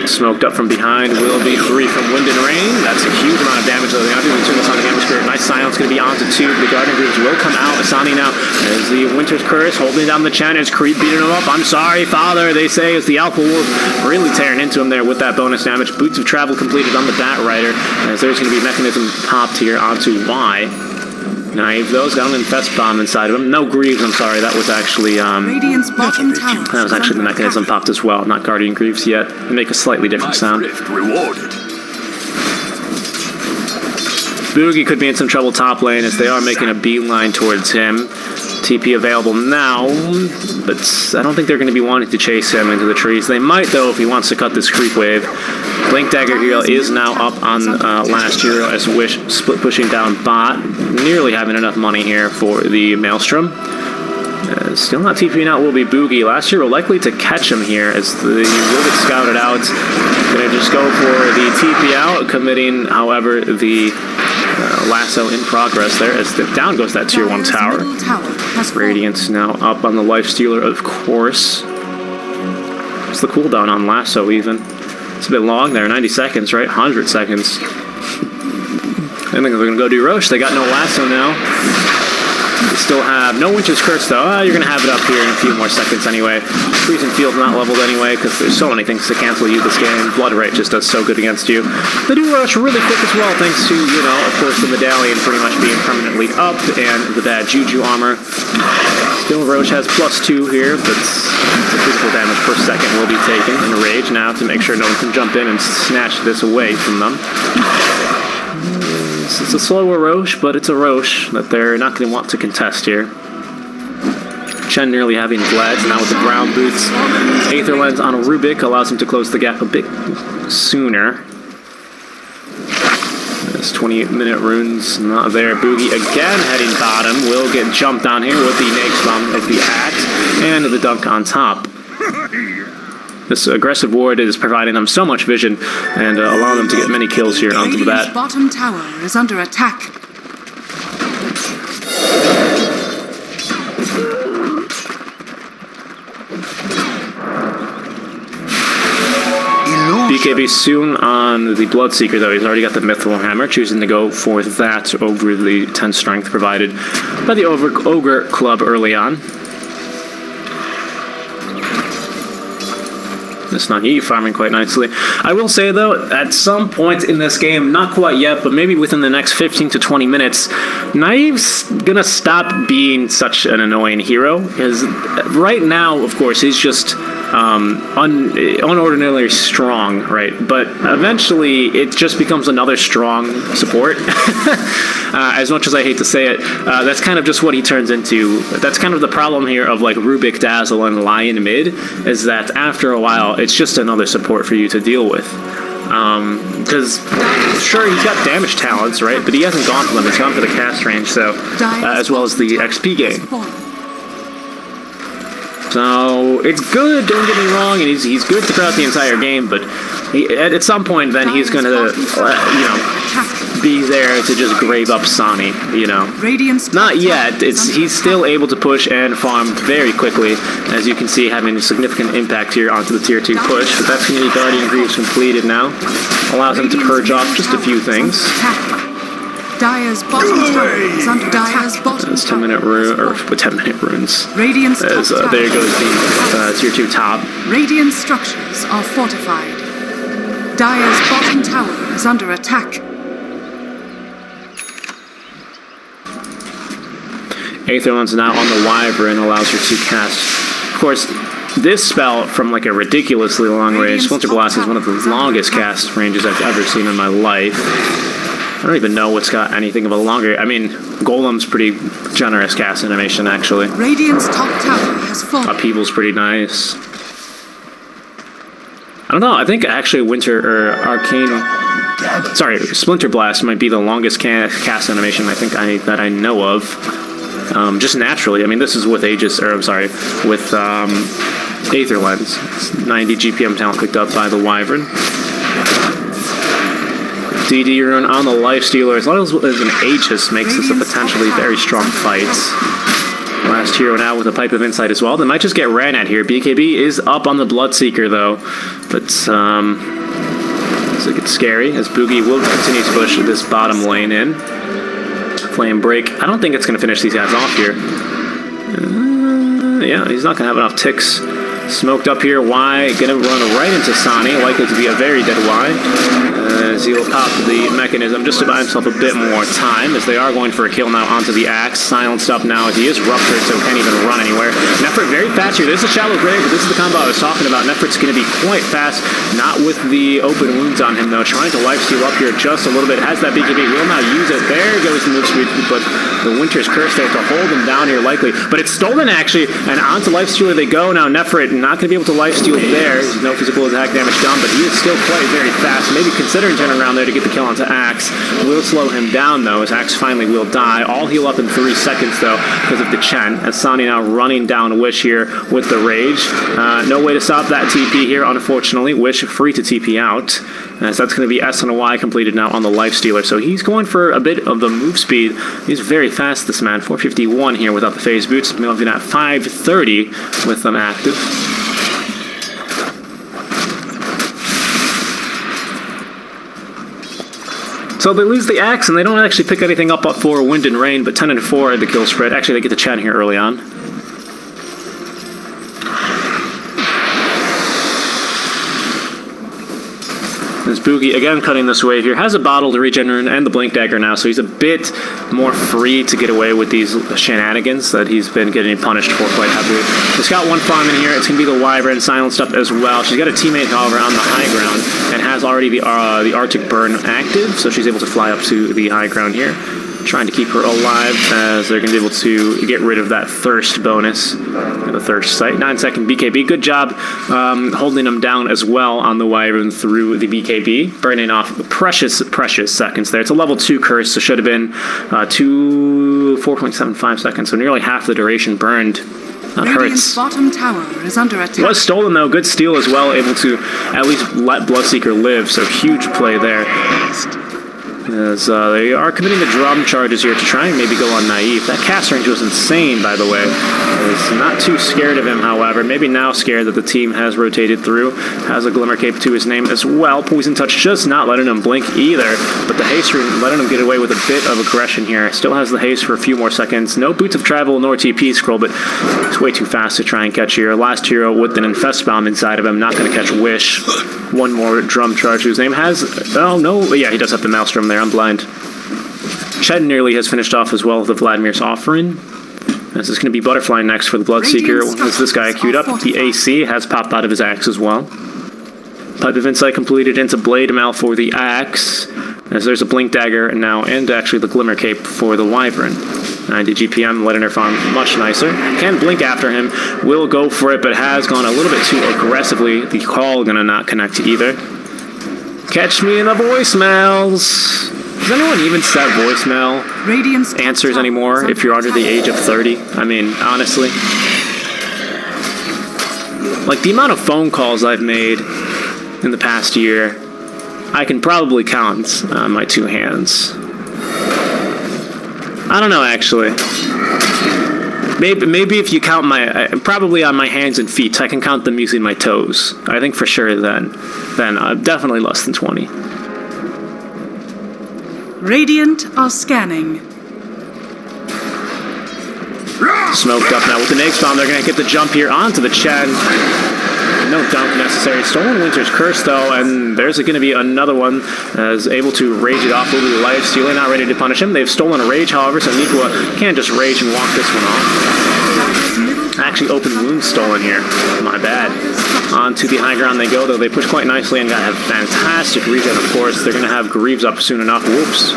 Smoked up from behind, will be free from wind and rain. That's a huge amount of damage though. They are doing turn this on the Ember Spirit. Nice silence going to be onto 2. The Guardian Greaves will come out. ksani now as the Winter's Curse holding down the Chen as Creep beating him up. I'm sorry, father, they say, as the Alpha Wolf really tearing into him there with that bonus damage. Boots of Travel completed on the Batrider as there's going to be Mechanism popped here onto Y. Naive though, got an Infest Bomb inside of him. No Greaves, I'm sorry, that was actually Radiant's bottom tower. that was actually the Mechanism popped as well, not Guardian Greaves yet. They make a slightly different sound. Buugi could be in some trouble top lane as they are making a beeline towards him. TP available now, but I don't think they're going to be wanting to chase him into the trees. They might though if he wants to cut this creep wave. Blink Dagger Hero is now up on Lasthero as Wish split pushing down bot. Nearly having enough money here for the Maelstrom. Still not TPing out will be Buugi. Lasthero likely to catch him here as the will get scouted out. Gonna just go for the TP out, committing, however, the lasso in progress there as down goes that tier 1 tower. Radiance now up on the Lifestealer, of course. What's the cooldown on lasso even? It's a bit long there, 90 seconds, right? 100 seconds. I think they're going to go do Roche. They got no lasso now. You still have no Winter's Curse, though. You're going to have it up here in a few more seconds anyway. Freezing Field's not leveled anyway, because there's so many things to cancel you this game. Blood Rage just does so good against you. They do rush really quick as well, thanks to, you know, of course, the Medallion pretty much being permanently up, and the bad Juju armor. Still, Roche has +2 here, but the physical damage per second will be taken in Rage now to make sure no one can jump in and snatch this away from them. It's a slower Roche, but it's a Roche that they're not going to want to contest here. Chen nearly having Glads, now with the brown boots. Aether Lens on a Rubick allows him to close the gap a bit sooner. This 28-minute runes not there. Buugi again heading bottom. Will get jumped on here with the Nake's Bomb of the Axe and the dunk on top. This aggressive ward is providing them so much vision and allowing them to get many kills here onto the bat. Bottom tower is under attack. BKB soon on the Bloodseeker, though. He's already got the Mithril Hammer, choosing to go for that over the 10 strength provided by the Ogre Club early on. This Nagi farming quite nicely. I will say, though, at some point in this game, not quite yet, but maybe within the next 15 to 20 minutes, Naive's gonna stop being such an annoying hero. Because right now, of course, he's just unordinarily strong, right? But eventually, it just becomes another strong support. As much as I hate to say it, that's kind of just what he turns into. That's kind of the problem here of like Rubick, Dazzle, and Lion mid, is that after a while, it's just another support for you to deal with. Because, sure, he's got damage talents, right? But he hasn't gone for them. He's gone for the cast range, so, as well as the XP gain. So, it's good, don't get me wrong, and he's good throughout the entire game, but at some point, then he's going to, you know, be there to just grave up ksani, you know. Not yet. He's still able to push and farm very quickly, as you can see, having a significant impact here onto the tier 2 push. But that's going to be Guardian Greaves completed now. Allows him to purge off just a few things. Dire's bottom tower is under Dire's bottom. That's 10-minute rune, or 10-minute runes. Radiant's as there goes the tier 2 top. Radiant structures are fortified. Dire's bottom tower is under attack. Aether Lens now on the Wyvern allows her to cast. Of course, this spell from like a ridiculously long range. Splinter Blast is one of the longest cast ranges I've ever seen in my life. I don't even know what's got anything of a longer. I mean, Golem's pretty generous cast animation, actually. Radiant's top tower has fallen. Upheaval's pretty nice. I don't know. I think actually Splinter Blast might be the longest cast animation that I know of. Just naturally. I mean, this is with with Aether Lens. It's 90 GPM talent picked up by the Wyvern. DD rune on the Lifestealer, as long as an Aegis makes this a potentially very strong fight. Last hero now with a Pipe of Insight as well. They might just get ran at here. BKB is up on the Bloodseeker, though. But, so it gets scary, as Buugi will continue to push this bottom lane in. Flame Break. I don't think it's going to finish these guys off here. Yeah, he's not going to have enough ticks. Smoked up here, Y going to run right into ksani, likely to be a very dead Y. As he'll pop the mechanism just to buy himself a bit more time, as they are going for a kill now onto the Axe. Silenced up now as he is ruptured, so can't even run anywhere. Nefrit very fast here. This is a shallow grave, but this is the combo I was talking about. Nefrit's going to be quite fast, not with the open wounds on him though. Trying to lifesteal up here just a little bit. Has that BKB, will now use it. There goes the move speed, but the Winter's Curse there to hold him down here likely. But it's stolen actually, and onto Lifestealer they go now. Nefrit not going to be able to lifesteal there. There's no physical attack damage done, but he is still quite very fast. Maybe considering turning around there to get the kill onto Axe. Will slow him down though, as Axe finally will die. All heal up in 3 seconds though, because of the Chen. As ksani now running down Wish here with the Rage. No way to stop that TP here, unfortunately. Wish free to TP out. So that's going to be S and a Y completed now on the Lifestealer. So he's going for a bit of the move speed. He's very fast, this man. 451 here without the phase boots. Moving at 530 with them active. So So they lose the axe, and they don't actually pick anything up for Wind and Rain, but 10 and 4 at the kill spread. Actually, they get the Chen here early on. This Buugi, again, cutting this wave here, has a bottle to regenerate and the Blink Dagger now, so he's a bit more free to get away with these shenanigans that he's been getting punished for quite heavily. He's got one farm in here. It's going to be the Wyvern, silenced up as well. She's got a teammate, however, on the high ground, and has already the Arctic Burn active, so she's able to fly up to the high ground here. Trying to keep her alive as they're going to be able to get rid of that thirst bonus. The thirst sight. 9-second BKB. Good job holding them down as well on the Wyvern through the BKB. Burning off precious seconds there. It's a level 2 curse, so should have been 4.75 seconds. So nearly half the duration burned. That Radiant's hurts. bottom tower is under attack. Was stolen though. Good steal as well. Able to at least let Bloodseeker live. So huge play there. As they are committing the drum charges here to try and maybe go on naive. That cast range was insane, by the way. Is not too scared of him, however. Maybe now scared that the team has rotated through. Has a Glimmer Cape to his name as well. Poison Touch just not letting him blink either. But the haste letting him get away with a bit of aggression here. Still has the haste for a few more seconds. No Boots of Travel nor TP scroll, but it's way too fast to try and catch here. Lasthero with an Infest Bomb inside of him. Not going to catch Wish. One more drum charge whose name has... Oh, no. Yeah, he does have the Maelstrom there. I'm blind. Chen nearly has finished off as well with the Vladimir's Offering. This is going to be Butterfly next for the Bloodseeker. As this guy queued up, the AC has popped out of his axe as well. Pipe of Insight completed into Blade Mail for the axe. As there's a Blink Dagger now, and actually the Glimmer Cape for the Wyvern. 90 GPM, letting her farm much nicer. Can blink after him, will go for it, but has gone a little bit too aggressively. The call gonna not connect either. Catch me in the voicemails. Does anyone even set voicemail Radiant's answers anymore if you're under the age of 30? I mean, honestly. Like, the amount of phone calls I've made in the past year, I can probably count on my two hands. I don't know, actually. Maybe if you count my... probably on my hands and feet. I can count them using my toes. I think for sure then definitely less than 20. Radiant are scanning. Smoked up now with the Nake's Bomb. They're going to get the jump here onto the Chen. No dunk necessary. Stolen Winter's Curse, though, and there's going to be another one as able to rage it off. Will be Lifestealer, not ready to punish him. They've stolen a rage, however, so Niqua can't just rage and walk this one off. Actually, open wound stolen here. My bad. Onto the high ground they go, though. They push quite nicely and got a fantastic regen, of course. They're going to have Greaves up soon enough. Whoops.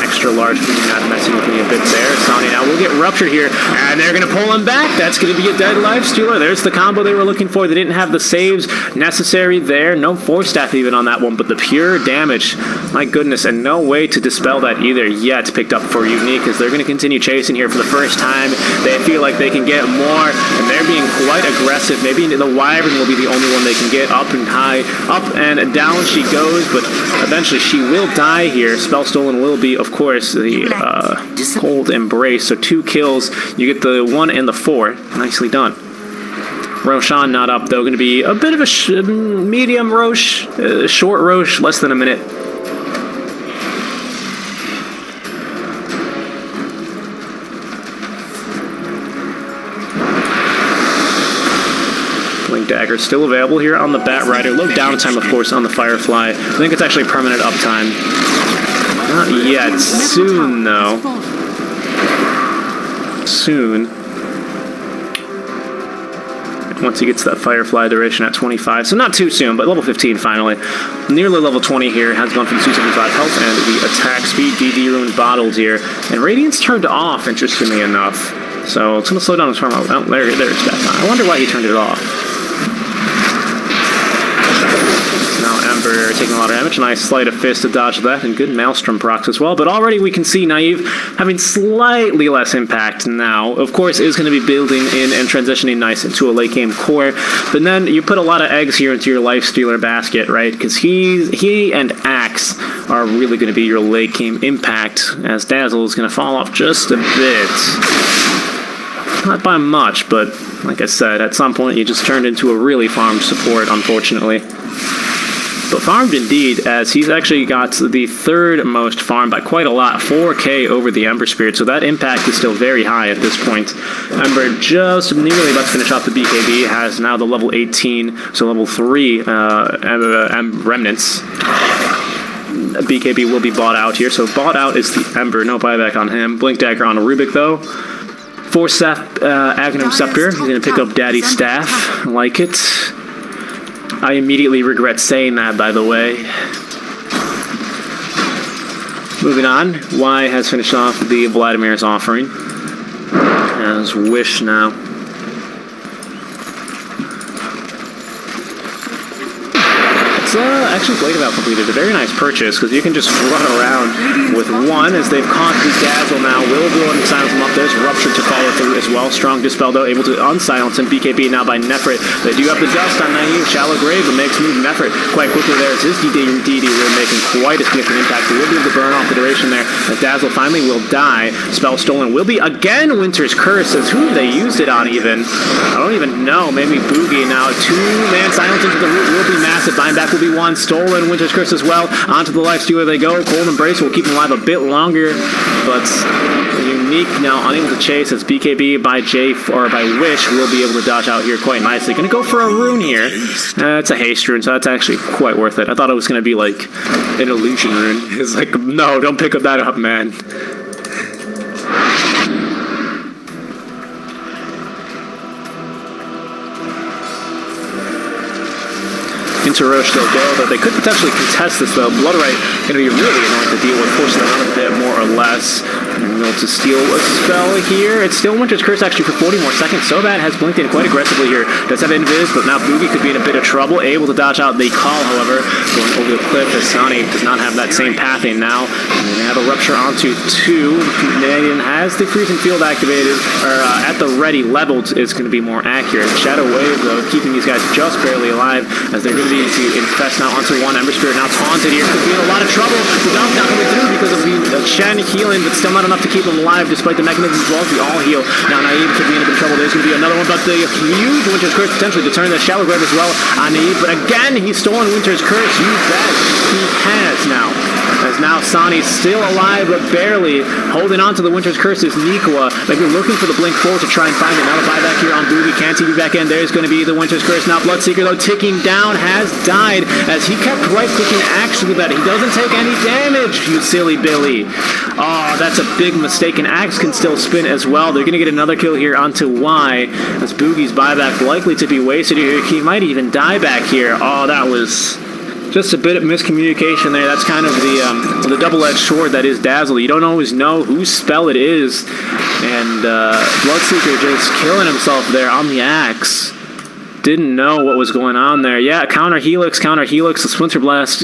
Extra large Buugi not messing with me a bit there. ksani now will get ruptured here, and they're going to pull him back. That's going to be a dead Lifestealer. There's the combo they were looking for. They didn't have the saves necessary there. No Force Staff even on that one, but the pure damage. My goodness, and no way to dispel that either yet. Picked up for Unique as they're going to continue chasing here for the first time. They feel like they can get more, and they're being quite aggressive. Maybe the Wyvern will be the only one they can get up and high. Up and down she goes, but eventually she will die here. Spell stolen will be, of course, the Cold Embrace. So 2 kills. You get the 1 and the 4. Nicely done. Roshan not up, though. Going to be a bit of a medium Rosh, short Rosh, less than a minute. Blink Dagger still available here on the Batrider. Low downtime, of course, on the Firefly. I think it's actually permanent uptime. Not yet. Soon, though. Soon. Once he gets that Firefly duration at 25. So not too soon, but level 15 finally. Nearly level 20 here. Has gone from 275 health and the attack speed. DD Rune bottled here. And Radiance turned off, interestingly enough. So it's going to slow down his farm out. Oh, there it's back on. I wonder why he turned it off. Now Ember taking a lot of damage. Nice Sleight of Fist to dodge that, and good Maelstrom procs as well. But already we can see Naive having slightly less impact now. Of course, is going to be building in and transitioning nice into a late game core. But then you put a lot of eggs here into your Lifestealer basket, right? Because he and Axe are really going to be your late game impact, as Dazzle is going to fall off just a bit. Not by much, but like I said, at some point you just turned into a really farmed support, unfortunately. but farmed indeed, as he's actually got the third most farm by quite a lot, 4k over the Ember Spirit, so that impact is still very high at this point. Ember just nearly about to finish off the BKB, has now the level 18, so level 3 remnants. BKB will be bought out here, so bought out is the Ember, no buyback on him. Blink Dagger on a Rubick though. 4-step Aghanim Scepter, he's going to pick up Daddy's Staff, like it. I immediately regret saying that, by the way. Moving on, Y has finished off the Vladimir's offering. As Wish now. It's actually Blade About completed a very nice purchase, because you can just run around with one as they've caught the Dazzle now. Will go and silence him up. There's Rupture to follow through as well. Strong Dispel though, able to unsilence him. BKB now by Nefrit. They do have the dust on Naive. Shallow Grave, but makes move Nefrit quite quickly there. It's his DD really making quite a significant impact. He will be able to burn off the duration there. The Dazzle finally will die. Spell stolen will be again Winter's Curse. As who they used it on even? I don't even know. Maybe Buugi now. 2-man silence into the root will be massive. Bind back will be one. Stolen Winter's Curse as well. Onto the Lifestealer they go. Cold Embrace will keep him alive a bit longer, but Unique now unable to chase as BKB by by Wish will be able to dodge out here quite nicely. Gonna go for a rune here. It's a haste rune, so that's actually quite worth it. I thought it was gonna be like an illusion rune. It's like, no, don't pick up that up, man. Into Roche they'll go, though they could potentially contest this though. Bloodseeker going to be really annoying to deal with, forcing them out a bit more or less. And able to steal a spell here. It's still Winter's Curse actually for 40 more seconds. So bad has blinked in quite aggressively here. Does have Invis, but now Buugi could be in a bit of trouble. Able to dodge out the call, however, going over the cliff as ksani does not have that same pathing now. And they have a Rupture onto 2. Maiden has the Freezing Field activated, or at the ready, leveled is going to be more accurate. Shadow Wave though, keeping these guys just barely alive as they're going to be to infest now onto one. Ember Spirit now taunted here, could be in a lot of trouble. The dog's not coming through because of the Chen healing, but still not enough to keep him alive despite the mechanisms as well as the all heal. Now Naive could be in a bit of trouble. There's going to be another one, but the huge Winter's Curse potentially to turn the Shallow Grave as well on Naive, but again he's stolen Winter's Curse. Use that. He has now. As now ksani's still alive but barely holding on to the Winter's Curse is Niqua. Maybe looking for the blink forward to try and find it. Now the buyback here on Buugi. Can't he be back in? There's going to be the Winter's Curse. Now Bloodseeker though ticking down has died as he kept right clicking axe with that. He doesn't take any damage, you silly Billy. Oh, that's a big mistake. An axe can still spin as well. They're going to get another kill here onto Y as Buugi's buyback likely to be wasted here. He might even die back here. Oh, that was just a bit of miscommunication there. That's kind of the double-edged sword that is Dazzle. You don't always know whose spell it is. And Bloodseeker just killing himself there on the axe. Didn't know what was going on there. Yeah, counter Helix, the Splinter Blast.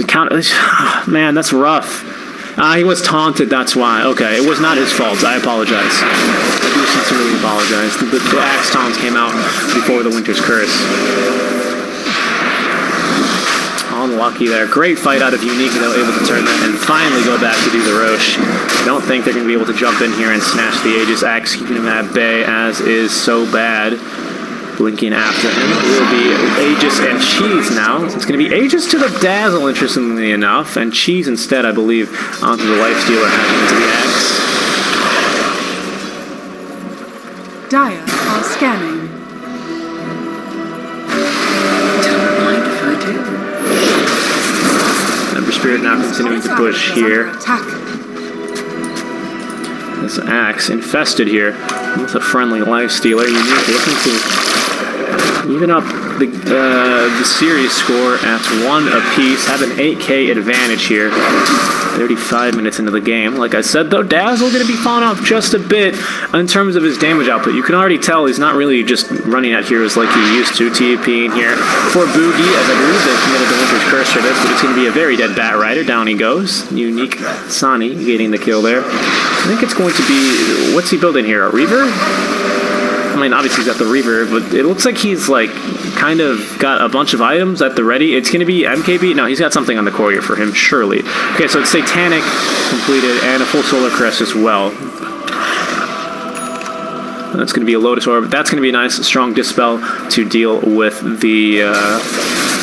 Man, that's rough. He was taunted, that's why. Okay, it was not his fault. I apologize. I do sincerely apologize. The axe taunts came out before the Winter's Curse. Unlucky there. Great fight out of Unique, though, able to turn that and finally go back to do the Roche. Don't think they're going to be able to jump in here and snatch the Aegis. Axe keeping him at bay, as is so bad. Blinking after him will be Aegis and Cheese now. It's going to be Aegis to the Dazzle, interestingly enough, and Cheese instead, I believe, onto the Lifestealer, having into the axe. Dire are scanning. Don't mind if I do. Ember Spirit now continuing to push here. This axe infested here with a friendly Lifestealer. Unique looking to even up the series score at 1 apiece. Have an 8k advantage here. 35 minutes into the game. Like I said, though, Dazzle going to be falling off just a bit in terms of his damage output. You can already tell he's not really just running at heroes like he used to. TPing here for Buugi, as I believe they've committed the Winter's Curse for this, but it's going to be a very dead Batrider. Down he goes. Unique ksani getting the kill there. I think it's going to be, what's he building here? A Reaver? I mean, obviously he's got the Reaver, but it looks like he's like kind of got a bunch of items at the ready. It's going to be MKB. No, he's got something on the courier for him, surely. Okay, so it's Satanic completed and a full Solar Crest as well. That's going to be a Lotus Orb. That's going to be a nice, strong Dispel to deal with the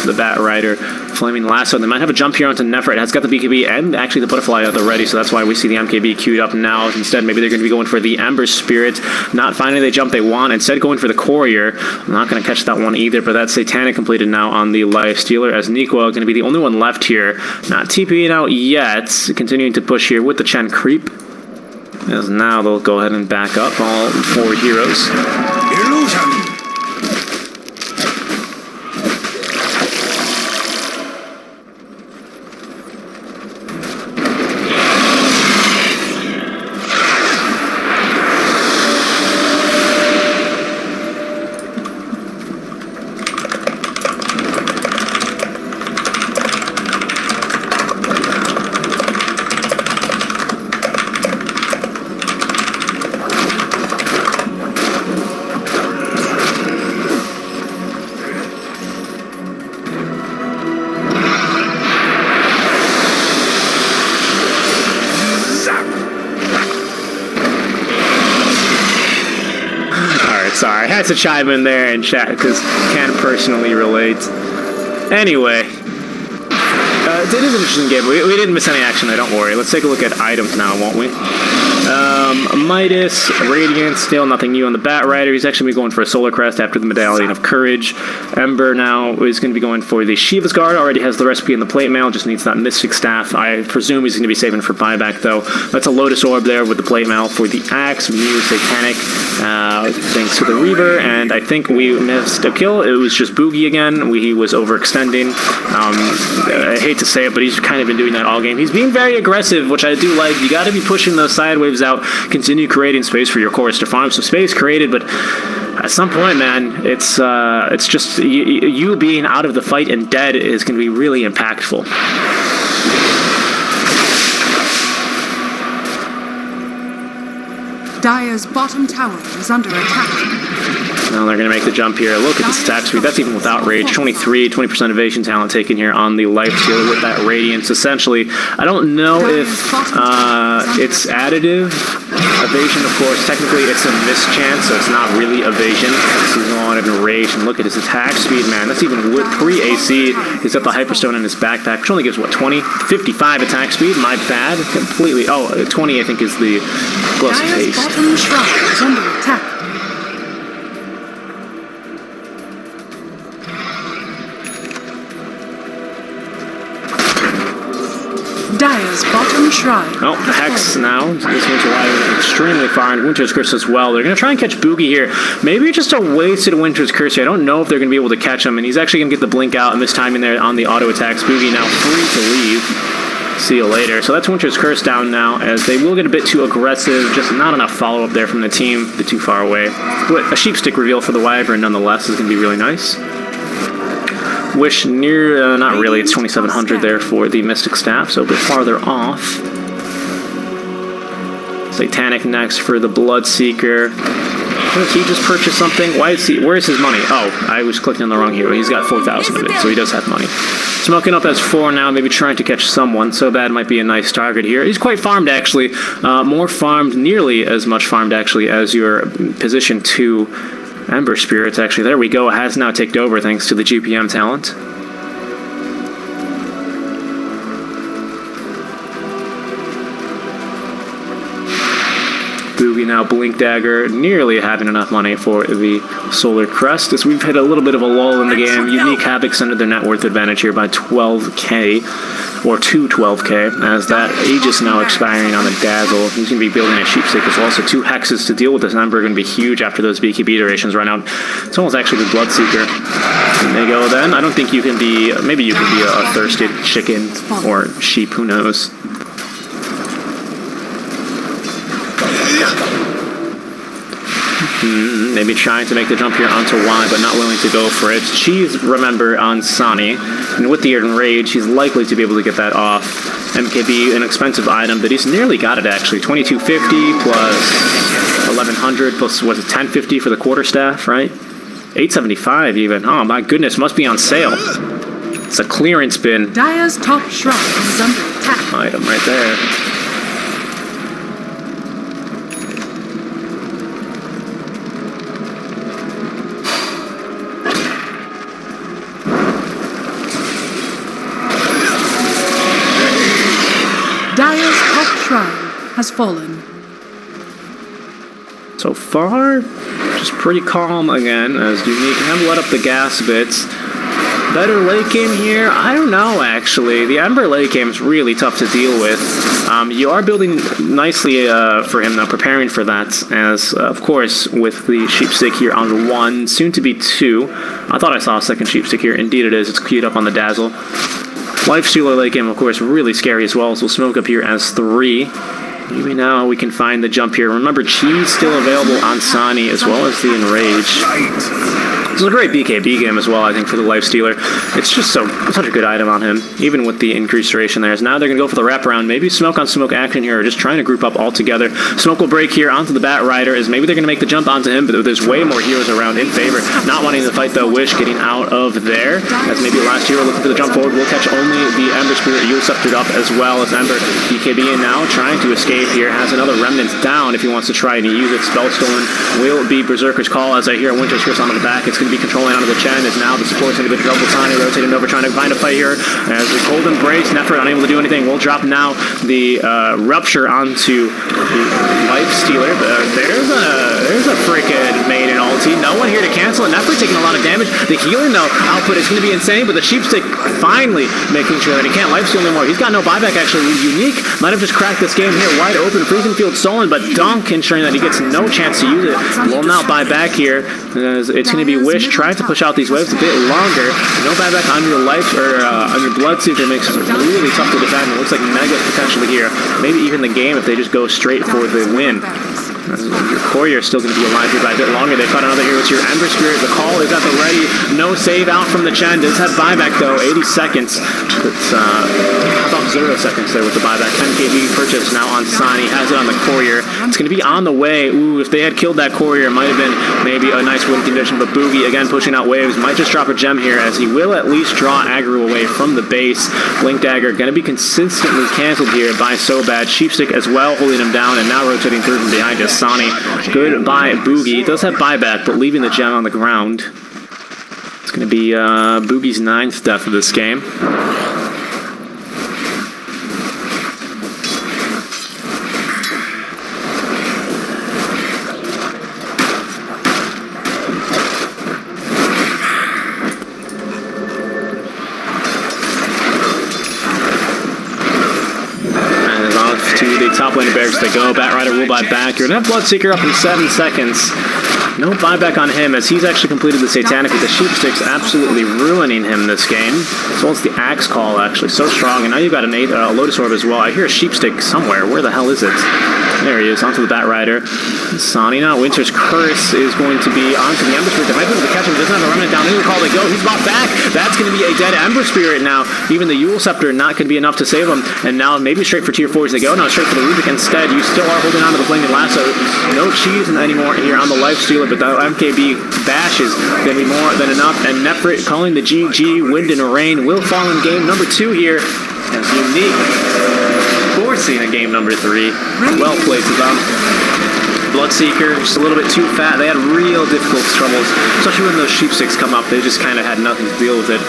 the Batrider, Flaming Lasso. They might have a jump here onto Nefrit. Has got the BKB and actually the Butterfly out already, so that's why we see the MKB queued up now. Instead, maybe they're going to be going for the Ember Spirit, not finding the jump they want, instead going for the Courier. I'm not going to catch that one either, but that's Satanic completed now on the Lifestealer, as Niqua going to be the only one left here. Not TPing out yet, continuing to push here with the Chen creep. As now they'll go ahead and back up all 4 heroes. Illusion! Sorry, I had to chime in there and chat because can personally relate. Anyway, it is an interesting game. We didn't miss any action there, don't worry. Let's take a look at items now, won't we? Midas, Radiant, still nothing new on the Batrider. He's actually going for a Solar Crest after the Medallion of Courage. Ember now is going to be going for the Shiva's Guard. Already has the recipe in the plate mail, just needs that Mystic Staff. I presume he's going to be saving for buyback, though. That's a Lotus Orb there with the plate mail for the Axe, Mew, Satanic, thanks to the Reaver, and I think we missed a kill. It was just Buugi again. He was overextending. I hate to say it, but he's kind of been doing that all game. He's being very aggressive, which I do like. You got to be pushing those side waves out, continue creating space for your cores to farm some space created, but at some point, man, it's just you being out of the fight and dead is going to be really impactful. Dire's bottom tower is under attack. Now they're going to make the jump here. Look at this attack speed. That's even without rage. 23, 20% evasion talent taken here on the Lifestealer with that Radiance. Essentially, I don't know if it's additive evasion, of course. Technically, it's a mischance, so it's not really evasion. He's on in rage, and look at his attack speed, man. That's even with pre-AC. He's got the Hyperstone in his backpack, which only gives, what, 20? 55 attack speed? My bad. Completely. Oh, 20, I think, is the close Dire's haste. bottom shrine is under attack. Dire's bottom shrine. Oh, the Hex now. This Winter Wyvern extremely far, and Winter's Curse as well. They're going to try and catch Buugi here. Maybe just a wasted Winter's Curse here. I don't know if they're going to be able to catch him, and he's actually going to get the blink out, and this time in there on the auto attacks. Buugi now free to leave. See you later. So that's Winter's Curse down now, as they will get a bit too aggressive. Just not enough follow-up there from the team. A bit too far away. But a Sheep Stick reveal for the Wyvern, nonetheless, is going to be really nice. Wish near, not really, it's 2700 there for the Mystic Staff, so a bit farther off. Satanic next for the Bloodseeker. Did he just purchase something? Why is he, where's his money? Oh, I was clicking on the wrong hero. He's got 4,000 of it, so he does have money. Smoking up as 4 now, maybe trying to catch someone. So bad might be a nice target here. He's quite farmed, actually. More farmed, nearly as much farmed, actually, as your position 2 Ember Spirits, actually. There we go. It has now taken over thanks to the GPM talent. Buugi now Blink Dagger, nearly having enough money for the Solar Crest, as we've hit a little bit of a lull in the game. Unique have extended their net worth advantage here by 12k, or to 12k, as that Aegis now expiring on the Dazzle. He's going to be building a Sheep Stick as well, so 2 hexes to deal with this number are going to be huge after those BKB durations run out. It's almost actually the Bloodseeker. And they go then. I don't think you can be, maybe you can be a thirsty chicken or sheep, who knows. Maybe trying to make the jump here onto Y, but not willing to go for it. She's, remember, on ksani, and with the Enrage, he's likely to be able to get that off. MKB, an expensive item, but he's nearly got it, actually. 2250 plus 1100 plus, was it 1050 for the quarterstaff, right? 875 even. Oh my goodness, must be on sale. It's a clearance bin. Dire's top shrine is under attack. Item right there. has fallen. So far, just pretty calm again, as Unique can let up the gas bits. Better late game here? I don't know, actually. The Ember late game is really tough to deal with. You are building nicely for him, though, preparing for that, as, of course, with the Sheepstick here on 1, soon to be 2. I thought I saw a second Sheepstick here. Indeed it is. It's queued up on the Dazzle. Lifestealer late game, of course, really scary as well, so we'll smoke up here as 3. Maybe now we can find the jump here. Remember, Chi's still available on ksani as well as the Enrage. It's a great BKB game as well, I think, for the Lifestealer. It's just such a good item on him, even with the increased duration there. So now they're going to go for the wraparound. Maybe smoke on smoke action here, or just trying to group up all together. Smoke will break here onto the Batrider, as maybe they're going to make the jump onto him, but there's way more heroes around in favor. Not wanting to fight, though. Wish getting out of there, as maybe last hero looking for the jump forward will catch only the Ember Spirit. You'll sceptered up as well as Ember. BKB in now, trying to escape here. Has another Remnant down if he wants to try and use it. Spell Stolen will be Berserker's Call, as I hear Winter's Curse onto the back. It's going to be controlling onto the Chen, as now the support's going to be double ksani, rotating over, trying to find a fight here. As the Cold Embrace, nefrit unable to do anything. We'll drop now the Rupture onto the Lifestealer. There's a freaking Maiden ulti. No one here to cancel it. Nefrit taking a lot of damage. The healing, though, output is going to be insane, but the Sheepstick finally making sure that he can't lifesteal anymore. He's got no buyback, actually. Unique might have just cracked this game here wide open. Freezing Field stolen, but Dunk ensuring that he gets no chance to use it. Will not buy back here. As it's going to be Wish trying to push out these waves a bit longer. No buyback on your life, or on your Bloodseeker makes it really tough to defend. It looks like Mega potentially here. Maybe even the game if they just go straight for the win. Your Courier is still going to be alive here by a bit longer. They caught another hero. It's your Ember Spirit. The call is at the ready. No save out from the Chen. Does have buyback, though. 80 seconds. It's, how about 0 seconds there with the buyback? 10kb purchase now on ksani. Has it on the Courier. It's going to be on the way. Ooh, if they had killed that Courier, it might have been maybe a nice win condition. But Buugi, again, pushing out waves. Might just drop a gem here, as he will at least draw aggro away from the base. Blink Dagger going to be consistently canceled here by So Bad. Sheepstick as well, holding him down, and now rotating through from behind us. ksani. Goodbye, Buugi. It does have buyback, but leaving the gem on the ground. It's going to be Boogie's 9th death of this game. Top lane barracks they go. Batrider will buy back. You're going to have Bloodseeker up in 7 seconds. No buyback on him, as he's actually completed the Satanic with the Sheepsticks absolutely ruining him this game. So it's the Axe Call, actually, so strong. And now you've got a Lotus Orb as well. I hear a Sheepstick somewhere. Where the hell is it? There he is, onto the Batrider. ksani now. Winter's Curse is going to be onto the Ember Spirit. They might be able to catch him. Doesn't have a Remnant down. In the call they go. He's bought back. That's going to be a dead Ember Spirit now. Even the Yule Scepter not going to be enough to save him. And now maybe straight for tier 4s they go. Now straight for the Rubick instead. You still are holding on to the Flaming Lasso. No cheese anymore here on the Lifestealer, but the MKB bash is going to be more than enough. And nefrit calling the GG. Wind and Rain will fall in game number 2 here. As Unique forcing a game number 3. Well played to them. Bloodseeker, just a little bit too fat. They had real difficult troubles, especially when those Sheepsticks come up. They just kind of had nothing to deal with it.